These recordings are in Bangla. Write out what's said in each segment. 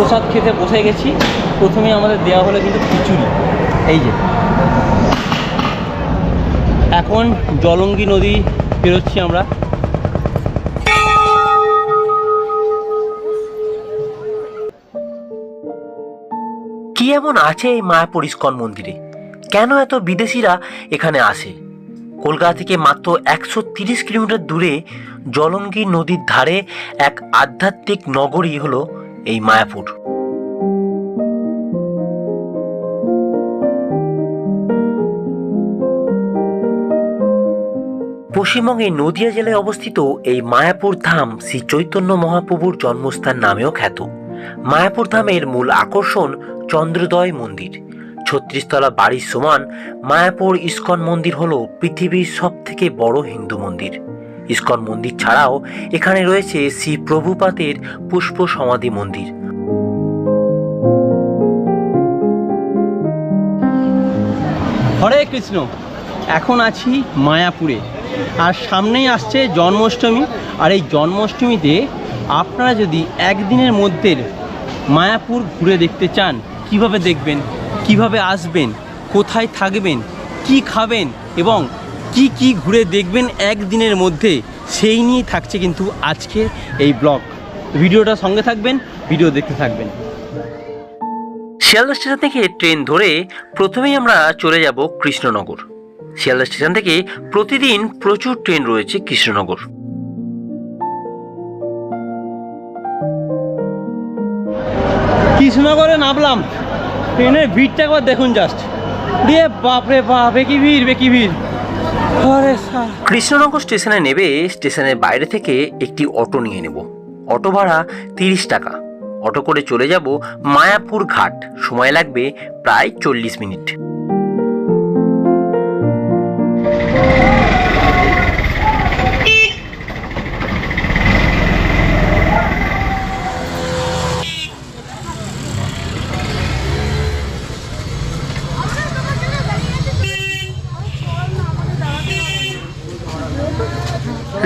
প্রসাদ খেতে বসে গেছি। প্রথমে আমাদের দেওয়া হলো কিন্তু খিচুড়ি, এই যে। এখন জলঙ্গি নদী পেরোচ্ছি আমরা। কি এমন আছে এই মায়াপুর ইস্কন মন্দিরে? কেন এত বিদেশিরা এখানে আসে? কলকাতা থেকে মাত্র 130 কিলোমিটার দূরে জলঙ্গি নদীর ধারে এক আধ্যাত্মিক নগরী হলো এই মায়াপুর। পশ্চিমবঙ্গের নদিয়া জেলায় অবস্থিত এই মায়াপুর ধাম শ্রী চৈতন্য মহাপ্রভুর জন্মস্থান নামেও খ্যাত। মায়াপুর ধামের মূল আকর্ষণ চন্দ্রোদয় মন্দির। 36 তলা বাড়ির সমান মায়াপুর ইস্কন মন্দির হলো পৃথিবীর সবথেকে বড় হিন্দু মন্দির। ইস্কন মন্দির ছাড়াও এখানে রয়েছে শ্রী প্রভুপাদের পুষ্প সমাধি মন্দির। হরে কৃষ্ণ। এখন আছি মায়াপুরে, আর সামনেই আসছে জন্মাষ্টমী। আর এই জন্মাষ্টমীতে আপনারা যদি একদিনের মধ্যে মায়াপুর ঘুরে দেখতে চান, কিভাবে দেখবেন, কিভাবে আসবেন, কোথায় থাকবেন, কি খাবেন এবং কি কি ঘুরে দেখবেন একদিনের মধ্যে, সেই নিয়েই থাকছে কিন্তু আজকে এই ব্লগ। ভিডিওটা সঙ্গে থাকবেন, ভিডিও দেখতে থাকবেন। শিয়ালদা স্টেশন থেকে ট্রেন ধরে প্রথমেই আমরা চলে যাব কৃষ্ণনগর। শিয়ালদা স্টেশন থেকে প্রতিদিন প্রচুর ট্রেন রয়েছে কৃষ্ণনগর। কৃষ্ণনগরে নামলাম, ট্রেনের ভিড়টা একবার দেখুন জাস্ট। দিয়ে বাপরে বাপ, কি ভিড়, কি ভিড়। কৃষ্ণনগর স্টেশনে নেবে স্টেশনের বাইরে থেকে একটি অটো নিয়ে নেব। অটো ভাড়া 30 টাকা। অটো করে চলে যাব মায়াপুর ঘাট। সময় লাগবে প্রায় 40 মিনিট।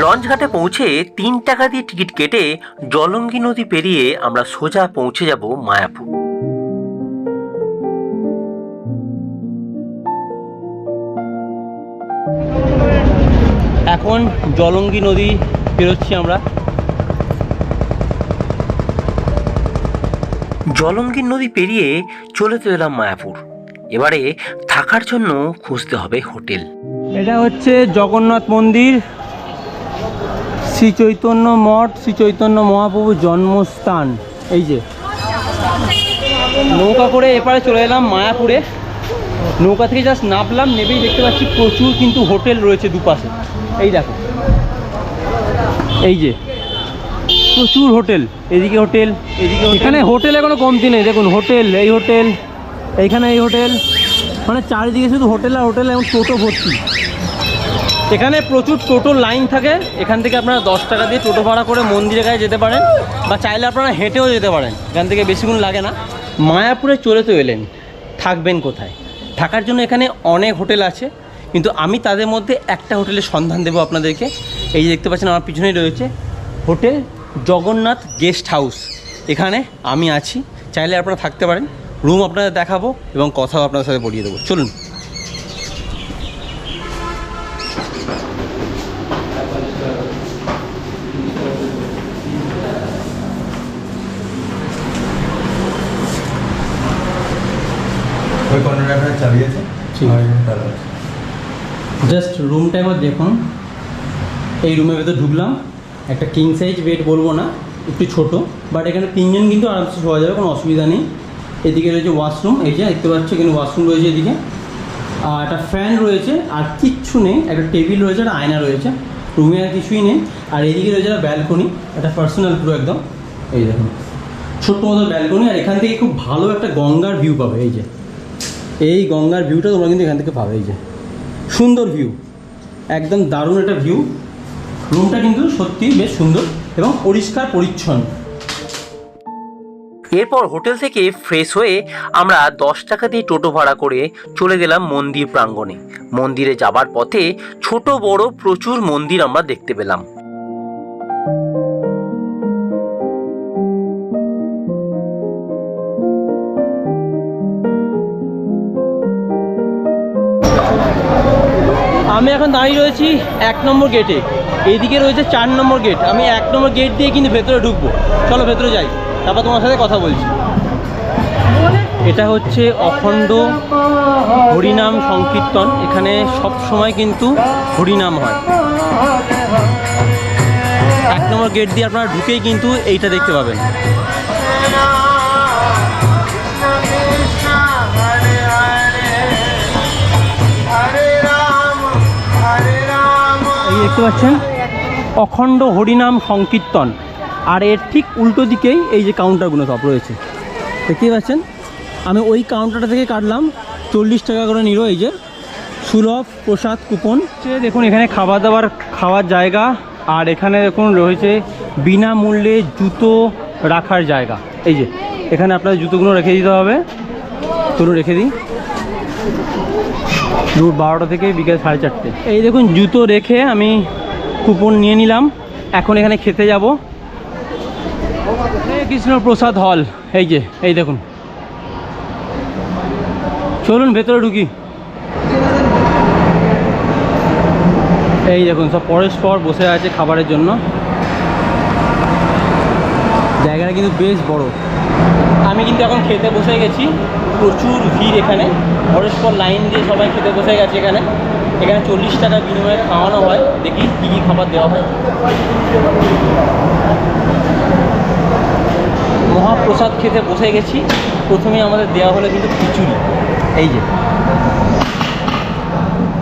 লঞ্চ ঘাটে পৌঁছে 3 টাকা দিয়ে টিকিট কেটে জলঙ্গি নদী পেরিয়ে আমরা সোজা পৌঁছে যাব মায়াপুর। এখন জলঙ্গি নদী পেরোচ্ছি আমরা। জলঙ্গি নদী পেরিয়ে চলে তো এলাম মায়াপুর। এবারে থাকার জন্য খুঁজতে হবে হোটেল। এটা হচ্ছে জগন্নাথ মন্দির, শ্রী চৈতন্য মঠ, শ্রী চৈতন্য মহাপ্রভুর জন্মস্থান। এই যে নৌকা করে এপারে চলে এলাম মায়াপুরে। নৌকা থেকে জাস্ট নামলাম, নেবেই দেখতে পাচ্ছি প্রচুর কিন্তু হোটেল রয়েছে দুপাশে। এই দেখো, এই যে প্রচুর হোটেল, এদিকে হোটেল, এদিকে। এখানে হোটেলে কোনো কমতি নেই। দেখুন হোটেল, এই হোটেল, এইখানে এই হোটেল, মানে চারিদিকে শুধু হোটেল আর হোটেল এবং টোটো ভর্তি। এখানে প্রচুর টোটো লাইন থাকে। এখান থেকে আপনারা 10 টাকা দিয়ে টোটো ভাড়া করে মন্দিরের কাছে যেতে পারেন, বা চাইলে আপনারা হেঁটেও যেতে পারেন। এখান থেকে বেশিক্ষণ লাগে না। মায়াপুরে চলে তো এলেন, থাকবেন কোথায়? থাকার জন্য এখানে অনেক হোটেল আছে, কিন্তু আমি তাদের মধ্যে একটা হোটেলের সন্ধান দেবো আপনাদেরকে। এই যে দেখতে পাচ্ছেন আমার পিছনেই রয়েছে হোটেল জগন্নাথ গেস্ট হাউস। এখানে আমি আছি, চাইলে আপনারা থাকতে পারেন। রুম আপনাদের দেখাবো এবং কথাও আপনাদের সাথে বলিয়ে দেবো। চলুন। জাস্ট রুমটা একবার দেখুন। এই রুমের ভেতর ঢুকলাম। একটা কিং সাইজ বেড বলবো না, একটু ছোট, বাট এখানে 3 জন কিন্তু আরামসে শোয়া যাবে, কোনো অসুবিধা নেই। এদিকে রয়েছে ওয়াশরুম, এই যে দেখতে পাচ্ছি এখানে ওয়াশরুম রয়েছে এদিকে। আর একটা ফ্যান রয়েছে, আর কিচ্ছু নেই। একটা টেবিল রয়েছে, একটা আয়না রয়েছে। রুমে আর কিছুই নেই। আর এদিকে রয়েছে একটা ব্যালকনি, একটা পার্সোনাল পুরো একদম। এই দেখুন ছোট্ট মতো ব্যালকনি। আর এখান থেকে খুব ভালো একটা গঙ্গার ভিউ পাবে। এই যে এই গঙ্গার ভিউটা তোমরা কিন্তু এখান থেকে পাবে। এই যে সুন্দর ভিউ, একদম দারুণ একটা ভিউ। রুমটা কিন্তু সত্যি বেশ সুন্দর এবং পরিষ্কার পরিচ্ছন্ন। এরপর হোটেল থেকে ফ্রেশ হয়ে আমরা 10 টাকা দিয়ে টোটো ভাড়া করে চলে গেলাম মন্দির প্রাঙ্গণে। মন্দিরে যাবার পথে ছোট বড় প্রচুর মন্দির আমরা দেখতে পেলাম। আমি এখন দাঁড়িয়ে রয়েছি 1 নম্বর গেটে, এইদিকে রয়েছে 4 নম্বর গেট। আমি 1 নম্বর গেট দিয়ে কিন্তু ভেতরে ঢুকবো। চলো ভেতরে যাই, তারপর তোমার সাথে কথা বলছি। এটা হচ্ছে অখণ্ড হরিনাম সংকীর্তন। এখানে সব সময় কিন্তু হরিনাম হয়। 1 নম্বর গেট দিয়ে আপনারা ঢুকেই কিন্তু এইটা দেখতে পাবেন। এই দেখতে পাচ্ছেন অখণ্ড হরিনাম সংকীর্তন। আর এর ঠিক উল্টো দিকেই এই যে কাউন্টারগুলো সব রয়েছে, দেখতেই পাচ্ছেন। আমি ওই কাউন্টারটা থেকে কাটলাম, 40 টাকা করে নিল। এই যে সুলভ প্রসাদ কুপন। দেখুন এখানে খাবার দাবার খাওয়ার জায়গা, আর এখানে দেখুন রয়েছে বিনামূল্যে জুতো রাখার জায়গা। এই যে এখানে আপনার জুতোগুলো রেখে দিতে হবে। চলুন রেখে দিই, দুপুর 12টা থেকে বিকেল 4:30। এই দেখুন জুতো রেখে আমি কুপন নিয়ে নিলাম। এখন এখানে খেতে যাব। কৃষ্ণ প্রসাদ হল, এই যে এই দেখুন। চলুন ভেতরে ঢুকি। এই দেখুন সব পরস্পর বসে আছে খাবারের জন্য। জায়গাটা কিন্তু বেশ বড়। আমি কিন্তু এখন খেতে বসে গেছি। প্রচুর ভিড় এখানে, পরস্পর লাইন দিয়ে সবাই খেতে বসে গেছে। এখানে 40 টাকা বিনিময়ে খাওয়ানো হয়। দেখি কী কী খাবার দেওয়া হয়। মহাপ্রসাদ খেতে বসে গেছি। প্রথমে আমাদের দেওয়া হলো কিন্তু খিচুড়ি। এই যে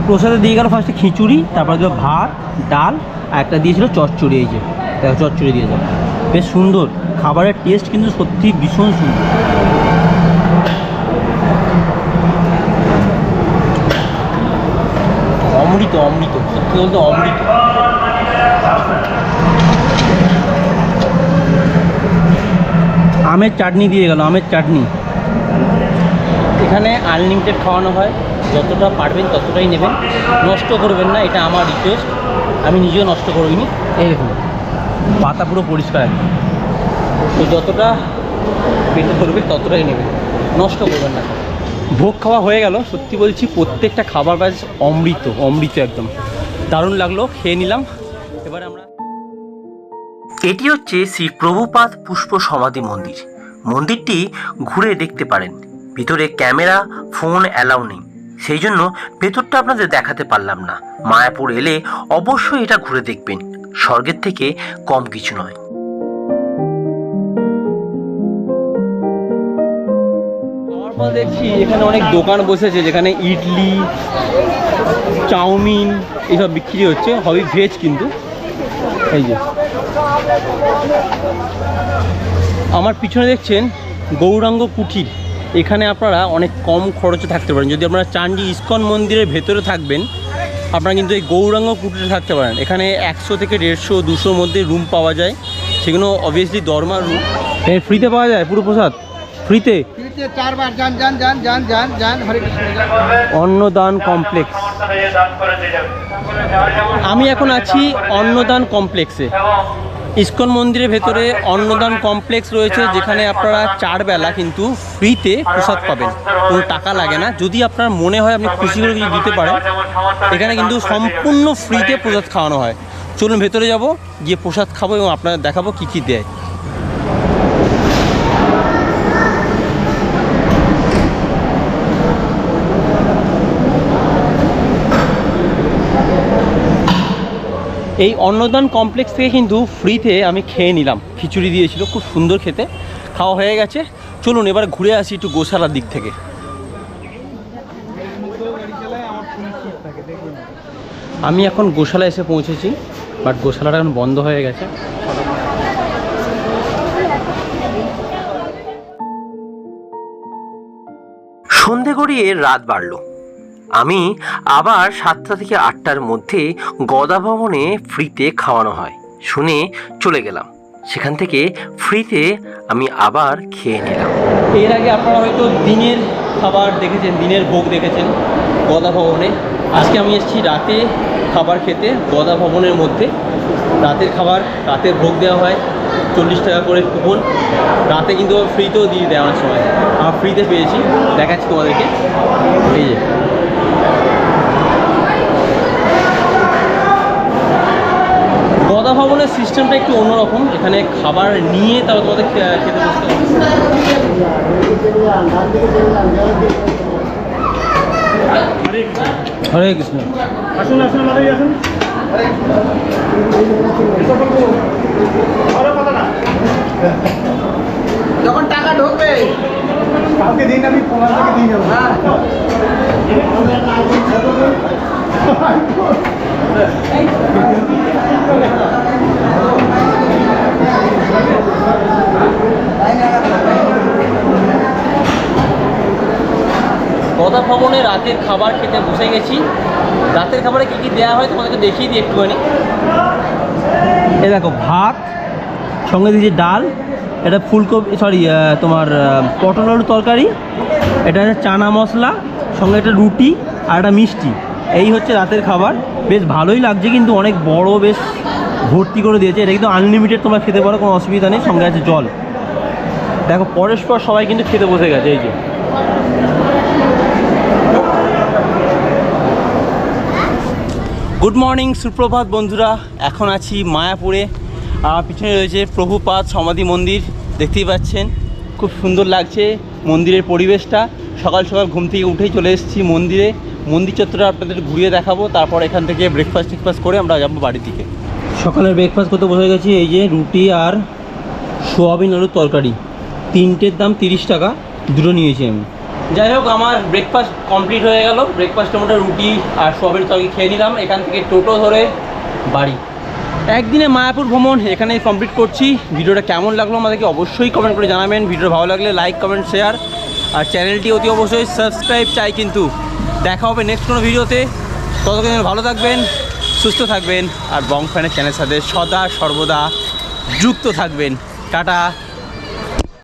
প্রসাদে দিয়ে গেল ফার্স্টে খিচুড়ি, তারপর দিল ভাত, ডাল, আর একটা দিয়েছিল চচ্চড়ি। এই যে দেখো চচ্চড়ি দিয়েছে, বেশ সুন্দর। খাবারের টেস্ট কিন্তু সত্যি ভীষণ সুন্দর। অমৃত অমৃত, সত্যি বলতে অমৃত। আমের চাটনি দিয়ে গেল, আমের চাটনি। এখানে আনলিমিটেড খাওয়ানো হয়, যতটা পারবেন ততটাই নেবেন, নষ্ট করবেন না, এটা আমার রিকোয়েস্ট। আমি নিজেও নষ্ট করিনি। এই দেখুন পাতা পুরো পরিষ্কার, তো যতটা পেটে ধরবে ততটাই নেবেন, নষ্ট করবেন না। ভোগ খাওয়া হয়ে গেল। সত্যি বলছি প্রত্যেকটা খাবার ব্যাস অমৃত অমৃত, একদম দারুণ লাগলো, খেয়ে নিলাম। এবার আমরা এটি হচ্ছে শ্রী প্রভুপাদ পুষ্প সমাধি মন্দির। মন্দিরটি ঘুরে দেখতে পারেন। ভিতরে ক্যামেরা ফোন অ্যালাউ নেই, সেই জন্য ভেতরটা আপনাদের দেখাতে পারলাম না। মায়াপুর এলে অবশ্যই এটা ঘুরে দেখবেন, স্বর্গের থেকে কম কিছু নয়। দেখছি এখানে অনেক দোকান বসেছে, যেখানে ইডলি, চাউমিন এইসব বিক্রি হচ্ছে। হবি ভেজ কিন্তু। এই যে আমার পিছনে দেখছেন গৌরাঙ্গ কুঠির। এখানে আপনারা অনেক কম খরচে থাকতে পারেন। যদি আপনারা চান যে ইস্কন মন্দিরের ভেতরে থাকবেন, আপনারা কিন্তু এই গৌরাঙ্গ কুঠিরে থাকতে পারেন। এখানে 100 থেকে 150, 200 মধ্যে রুম পাওয়া যায়। সেগুলো অবভিয়াসলি দরমার রুম। ফ্রিতে পাওয়া যায় পুরো প্রসাদ, ফ্রিতে 4 বার যান যান যান যান যান যান। হরে কৃষ্ণ। অন্নদান কমপ্লেক্স। আমি এখন আছি অন্নদান কমপ্লেক্সে। ইস্কন মন্দিরের ভেতরে অন্নদান কমপ্লেক্স রয়েছে, যেখানে আপনারা 4 বেলা কিন্তু ফ্রিতে প্রসাদ পাবেন, কোনো টাকা লাগে না। যদি আপনার মনে হয় আপনি খুশি করে কিছু দিতে পারেন, এখানে কিন্তু সম্পূর্ণ ফ্রিতে প্রসাদ খাওয়ানো হয়। চলুন ভেতরে যাব, গিয়ে প্রসাদ খাবো এবং আপনাদের দেখাবো কী কী দেয়। এই অন্নদান কমপ্লেক্স থেকে কিন্তু ফ্রিতে আমি খেয়ে নিলাম। খিচুড়ি দিয়েছিল, খুব সুন্দর খেতে। খাওয়া হয়ে গেছে। চলুন এবার ঘুরে আসি একটু গোশালার দিক থেকে। আমি এখন গোশালা এসে পৌঁছেছি, বাট গোশালাটা এখন বন্ধ হয়ে গেছে। সন্ধে গড়িয়ে রাত বাড়ল। আমি আবার 7টা থেকে 8টার মধ্যে গদা ভবনে ফ্রিতে খাওয়ানো হয় শুনে চলে গেলাম। সেখান থেকে ফ্রিতে আমি আবার খেয়ে নিলাম। এর আগে আপনারা হয়তো দিনের খাবার দেখেছেন, দিনের ভোগ দেখেছেন গদা ভবনে। আজকে আমি এসেছি রাতে খাবার খেতে গদা ভবনের মধ্যে। রাতের খাবার, রাতের ভোগ দেওয়া হয়, 40 টাকা করে কুপন। রাতে কিন্তু ফ্রিতেও দিয়ে দেয় অনেক সময়। আমার ফ্রিতে পেয়েছি, দেখাচ্ছি তোমাদেরকে। এই যে ভবনের সিস্টেমটা একটু অন্যরকম, এখানে খাবার নিয়ে তারপর তোমাদের খেতে বসতে হবে। হরে কৃষ্ণ। আসুন আসুন দাদাই আসুন। যখন টাকা ঢুকবে কালকে দিন আমি 15 থেকে দিয়ে যাবো। গদা ভবনে রাতের খাবার খেতে বসে গেছি। রাতের খাবারে কী কী দেওয়া হয় তোমাদেরকে দেখিয়ে দিই একটুখানি। এই দেখো ভাত, সঙ্গে দিয়েছি ডাল, এটা ফুলকপি সরি তোমার পটল আলুর তরকারি, এটা হচ্ছে চানা মশলা, সঙ্গে একটা রুটি আর একটা মিষ্টি। এই হচ্ছে রাতের খাবার। বেশ ভালোই লাগছে, কিন্তু অনেক বড়, বেশ ভর্তি করে দিয়েছে। এটা কিন্তু আনলিমিটেড, তোমরা খেতে পারো, কোনো অসুবিধা নেই। সঙ্গে আছে জল। দেখো পরস্পর সবাই কিন্তু খেতে বসে গেছে। এই যে গুড মর্নিং, সুপ্রভাত বন্ধুরা। এখন আছি মায়াপুরে। আমার পিছনে রয়েছে প্রভুপাদ সমাধি মন্দির, দেখতেই পাচ্ছেন। খুব সুন্দর লাগছে মন্দিরের পরিবেশটা। সকাল সকাল ঘুম থেকে উঠেই চলে এসেছি মন্দিরে। মন্দির চত্বরে আপনাদের ঘুরিয়ে দেখাবো, তারপর এখান থেকে ব্রেকফাস্ট করে আমরা যাবো বাড়ির দিকে। সকালের ব্রেকফাস্ট করতে বসে গেছি। এই যে রুটি আর সোয়াবিন আলুর তরকারি, তিনটের দাম 30 টাকা, দুটো নিয়েছি আমি। যাই হোক, আমার ব্রেকফাস্ট কমপ্লিট হয়ে গেল। ব্রেকফাস্টের মধ্যে রুটি আর সোয়াবিন তরকারি খেয়ে নিলাম। এখান থেকে টোটো ধরে বাড়ি। একদিনে মায়াপুর ভ্রমণ এখানেই কমপ্লিট করছি। ভিডিওটা কেমন লাগলো আমাদেরকে অবশ্যই কমেন্ট করে জানাবেন। ভিডিওটা ভালো লাগলে লাইক, কমেন্ট, শেয়ার, আর চ্যানেলটি অতি অবশ্যই সাবস্ক্রাইব চাই। কিন্তু দেখা হবে নেক্সট কোনো ভিডিওতে। ততক্ষণ ভালো থাকবেন, সুস্থ থাকবেন, আর বং ফ্যানের চ্যানেলের সাথে সদা সর্বদা যুক্ত থাকবেন। টাটা।